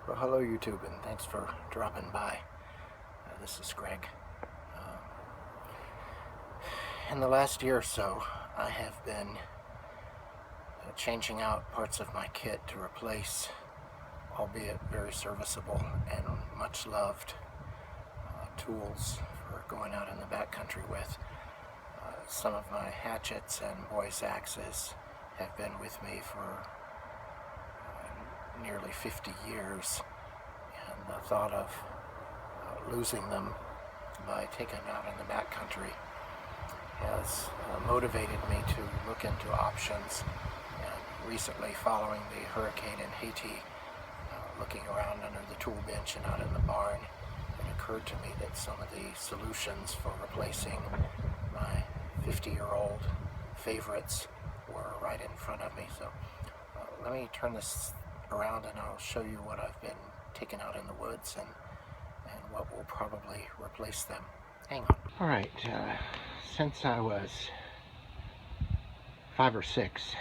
Well, hello YouTube, and thanks for dropping by. This is Greg. In the last year or so, I have been changing out parts of my kit to replace, albeit very serviceable and much loved, tools for going out in the backcountry with. Some of my hatchets and boys' axes have been with me for nearly 50 years, and the thought of losing them by taking them out in the backcountry has motivated me to look into options. And recently, following the hurricane in Haiti, looking around under the tool bench and out in the barn, it occurred to me that some of the solutions for replacing my 50-year-old favorites were right in front of me. So let me turn this around and I'll show you what I've been taking out in the woods and what will probably replace them. Hang on. Alright, since I was 5 or 6,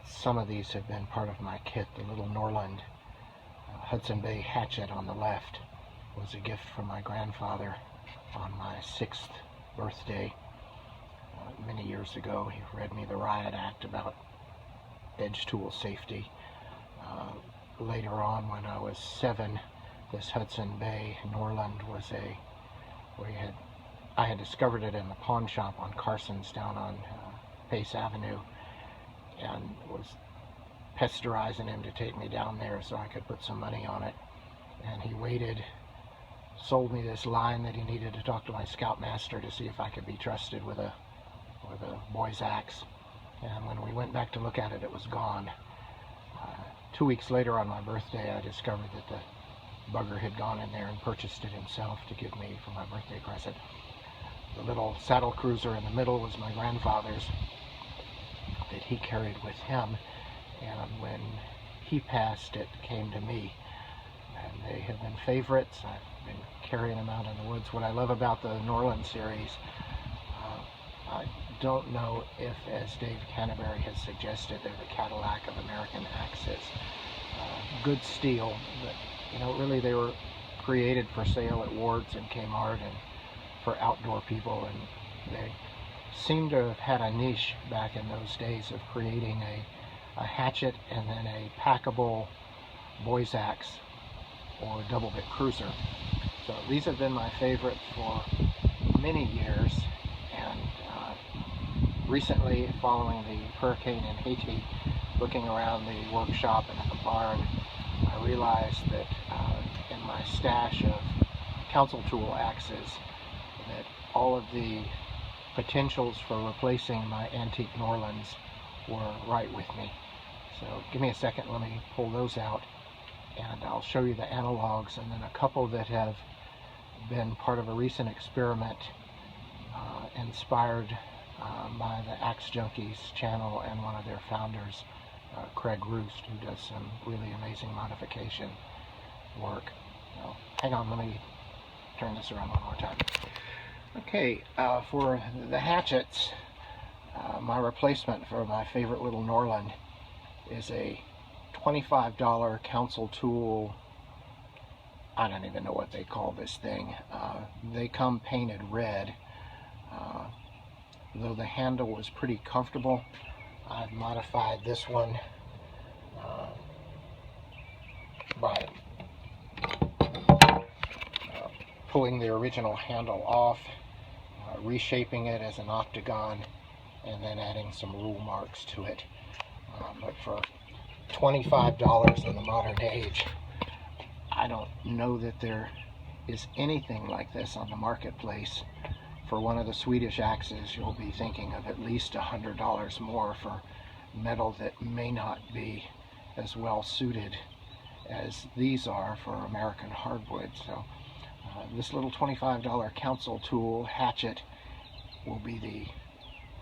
some of these have been part of my kit. The little Norlund Hudson Bay hatchet on the left was a gift from my grandfather on my 6th birthday many years ago. He read me the Riot Act about edge tool safety. Later on, when I was 7, this Hudson Bay Norlund was I had discovered it in the pawn shop on Carson's down on Pace Avenue, and was pesterizing him to take me down there so I could put some money on it. And he sold me this line that he needed to talk to my scoutmaster to see if I could be trusted with a boy's axe. And when we went back to look at it, it was gone. 2 weeks later on my birthday, I discovered that the bugger had gone in there and purchased it himself to give me for my birthday present. The little saddle cruiser in the middle was my grandfather's that he carried with him, and when he passed, it came to me. And they have been favorites. I've been carrying them out in the woods. What I love about the Norlund series, I don't know if, as Dave Canterbury has suggested, they're the Cadillac of American axes. Good steel, but really they were created for sale at Ward's and Kmart and for outdoor people, and they seem to have had a niche back in those days of creating a hatchet and then a packable boy's axe or double bit cruiser. So these have been my favorite for many years, and recently, following the hurricane in Haiti, looking around the workshop and at the barn, I realized that in my stash of council tool axes, that all of the potentials for replacing my antique Norlands were right with me. So give me a second, let me pull those out, and I'll show you the analogs, and then a couple that have been part of a recent experiment inspired by the Axe Junkies channel and one of their founders, Craig Roost, who does some really amazing modification work. So, hang on, let me turn this around one more time. Okay, for the hatchets, my replacement for my favorite little Norlund is a $25 council tool. I don't even know what they call this thing. They come painted red. Though the handle was pretty comfortable, I've modified this one by pulling the original handle off, reshaping it as an octagon, and then adding some rule marks to it. But for $25 in the modern age, I don't know that there is anything like this on the marketplace. For one of the Swedish axes, you'll be thinking of at least $100 more for metal that may not be as well suited as these are for American hardwood. So this little $25 council tool hatchet will be the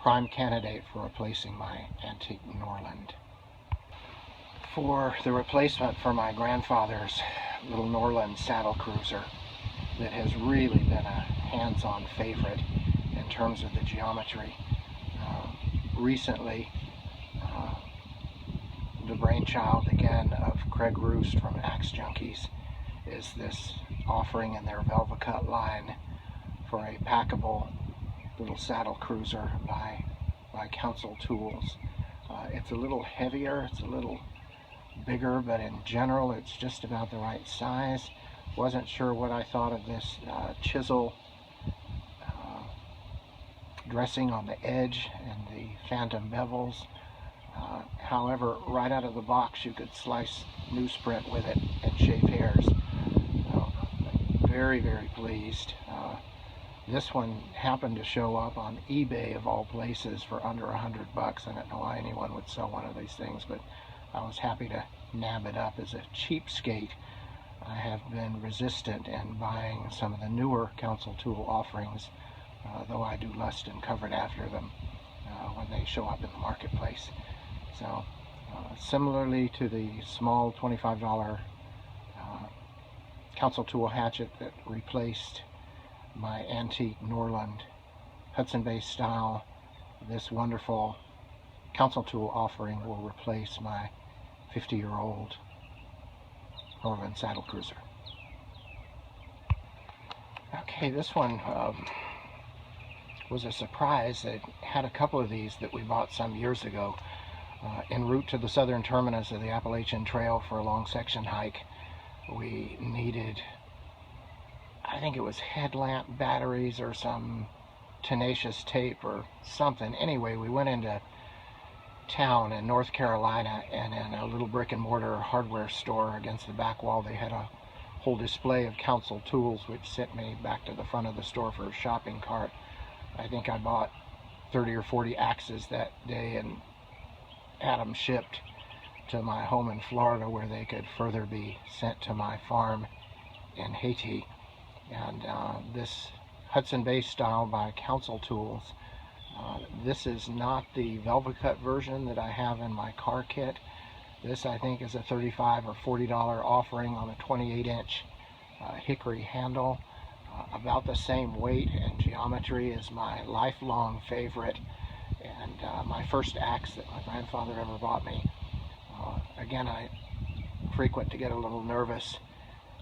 prime candidate for replacing my antique Norlund. For the replacement for my grandfather's little Norlund saddle cruiser that has really been a hands-on favorite in terms of the geometry, recently the brainchild again of Craig Craig Roost from Axe Junkies is this offering in their Velvet Cut line for a packable little saddle cruiser by Council Tools. It's a little heavier, it's a little bigger, but in general it's just about the right size. Wasn't sure what I thought of this chisel dressing on the edge and the phantom bevels. However, right out of the box you could slice newsprint with it and shave hairs. Very, very pleased. This one happened to show up on eBay of all places for under $100. I don't know why anyone would sell one of these things, but I was happy to nab it up. As a cheapskate, I have been resistant in buying some of the newer Council Tool offerings, though I do lust and covet after them when they show up in the marketplace. So similarly to the small $25 Council Tool hatchet that replaced my antique Norlund Hudson Bay style, this wonderful Council Tool offering will replace my 50-year-old Norlund saddle cruiser. Okay, this one was a surprise. It had a couple of these that we bought some years ago en route to the southern terminus of the Appalachian Trail for a long section hike. We needed, I think it was headlamp batteries or some tenacious tape or something. Anyway, we went into town in North Carolina, and in a little brick and mortar hardware store against the back wall they had a whole display of Council Tools, which sent me back to the front of the store for a shopping cart. I think I bought 30 or 40 axes that day and had them shipped to my home in Florida, where they could further be sent to my farm in Haiti. And this Hudson Bay style by Council Tools, this is not the Velvet Cut version that I have in my car kit. This, I think, is a $35 or $40 offering on a 28-inch hickory handle, about the same weight and geometry as my lifelong favorite and my first axe that my grandfather ever bought me. Again, I frequent to get a little nervous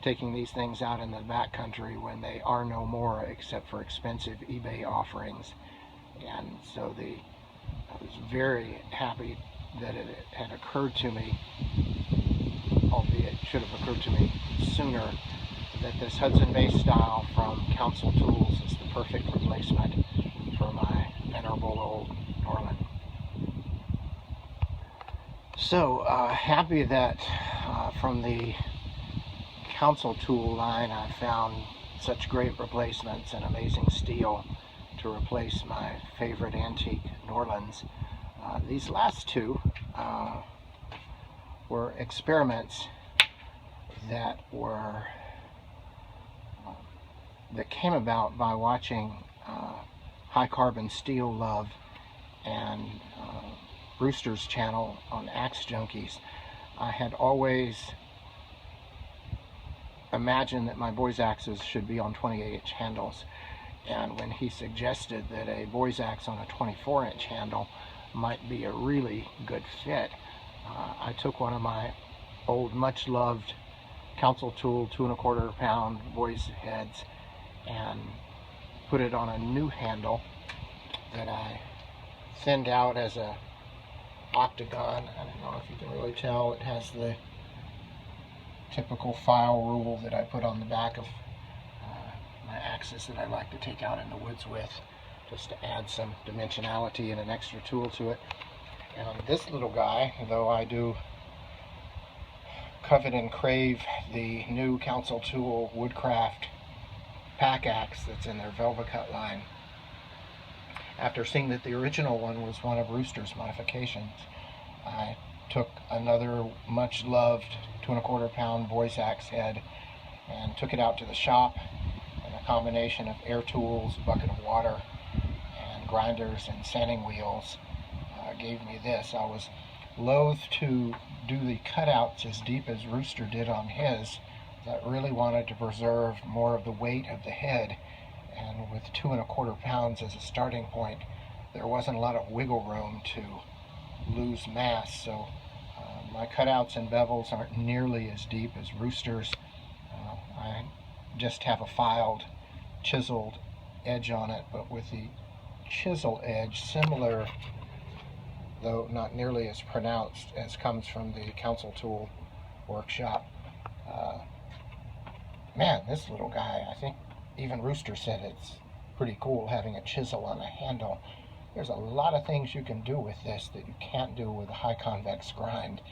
taking these things out in the backcountry when they are no more except for expensive eBay offerings. And so I was very happy that it had occurred to me, albeit it should have occurred to me sooner, that this Hudson Bay style from Council Tools is the perfect replacement for my venerable old Norlund. So happy that from the Council Tool line I found such great replacements and amazing steel to replace my favorite antique Norlunds. These last two were experiments that came about by watching High Carbon Steel Love and Brewster's channel on Axe Junkies. I had always imagined that my boys' axes should be on 28-inch handles, and when he suggested that a boys' axe on a 24-inch handle might be a really good fit, I took one of my old, much loved Council Tool 2 1/4 pound boys' heads and put it on a new handle that I thinned out as a octagon. I don't know if you can really tell. It has the typical file rule that I put on the back of my axes that I like to take out in the woods with, just to add some dimensionality and an extra tool to it. And on this little guy, though I do covet and crave the new Council Tool Woodcraft pack axe that's in their Velvet Cut line, after seeing that the original one was one of Brewster's modifications, I took another much loved 2 1/4 pound boys' axe head and took it out to the shop, and a combination of air tools, a bucket of water, and grinders and sanding wheels gave me this. I was loath to do the cutouts as deep as Rooster did on his. I really wanted to preserve more of the weight of the head, and with 2 1/4 pounds as a starting point, there wasn't a lot of wiggle room to lose mass, so My cutouts and bevels aren't nearly as deep as Rooster's. I just have a filed, chiseled edge on it, but with the chisel edge similar, though not nearly as pronounced, as comes from the Council Tool workshop. Man, this little guy, I think even Rooster said it's pretty cool having a chisel on the handle. There's a lot of things you can do with this that you can't do with a high convex grind.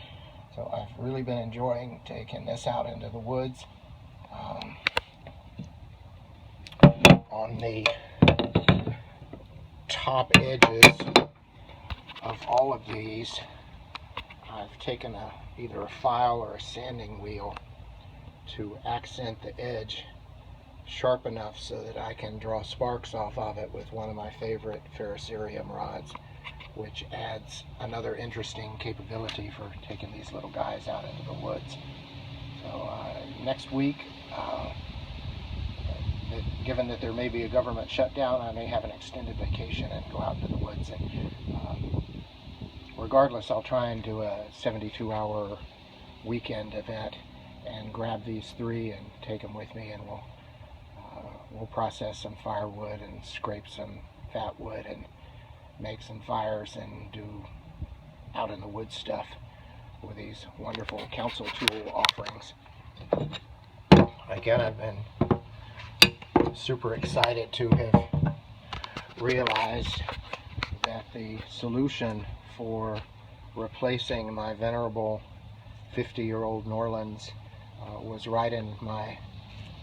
So I've really been enjoying taking this out into the woods. On the top edges of all of these, I've taken either a file or a sanding wheel to accent the edge sharp enough so that I can draw sparks off of it with one of my favorite ferrocerium rods, which adds another interesting capability for taking these little guys out into the woods. So next week, given that there may be a government shutdown, I may have an extended vacation and go out into the woods. And regardless, I'll try and do a 72-hour weekend event and grab these three and take them with me, and we'll process some firewood and scrape some fat wood and make some fires and do out in the woods stuff with these wonderful Council Tool offerings. Again, I've been super excited to have realized that the solution for replacing my venerable 50-year-old Norlunds was right in my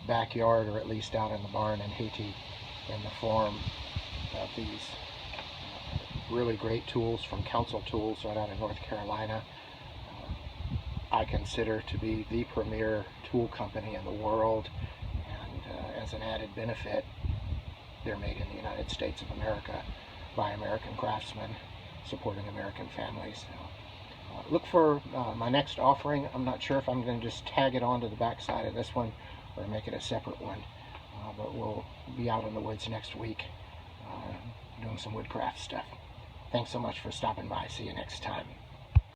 backyard, or at least out in the barn in Haiti, in the form of these really great tools from Council Tools right out of North Carolina. I consider to be the premier tool company in the world, and as an added benefit, they're made in the United States of America by American craftsmen supporting American families. So, look for my next offering. I'm not sure if I'm going to just tag it onto the back side of this one or make it a separate one, but we'll be out in the woods next week doing some woodcraft stuff. Thanks so much for stopping by. See you next time.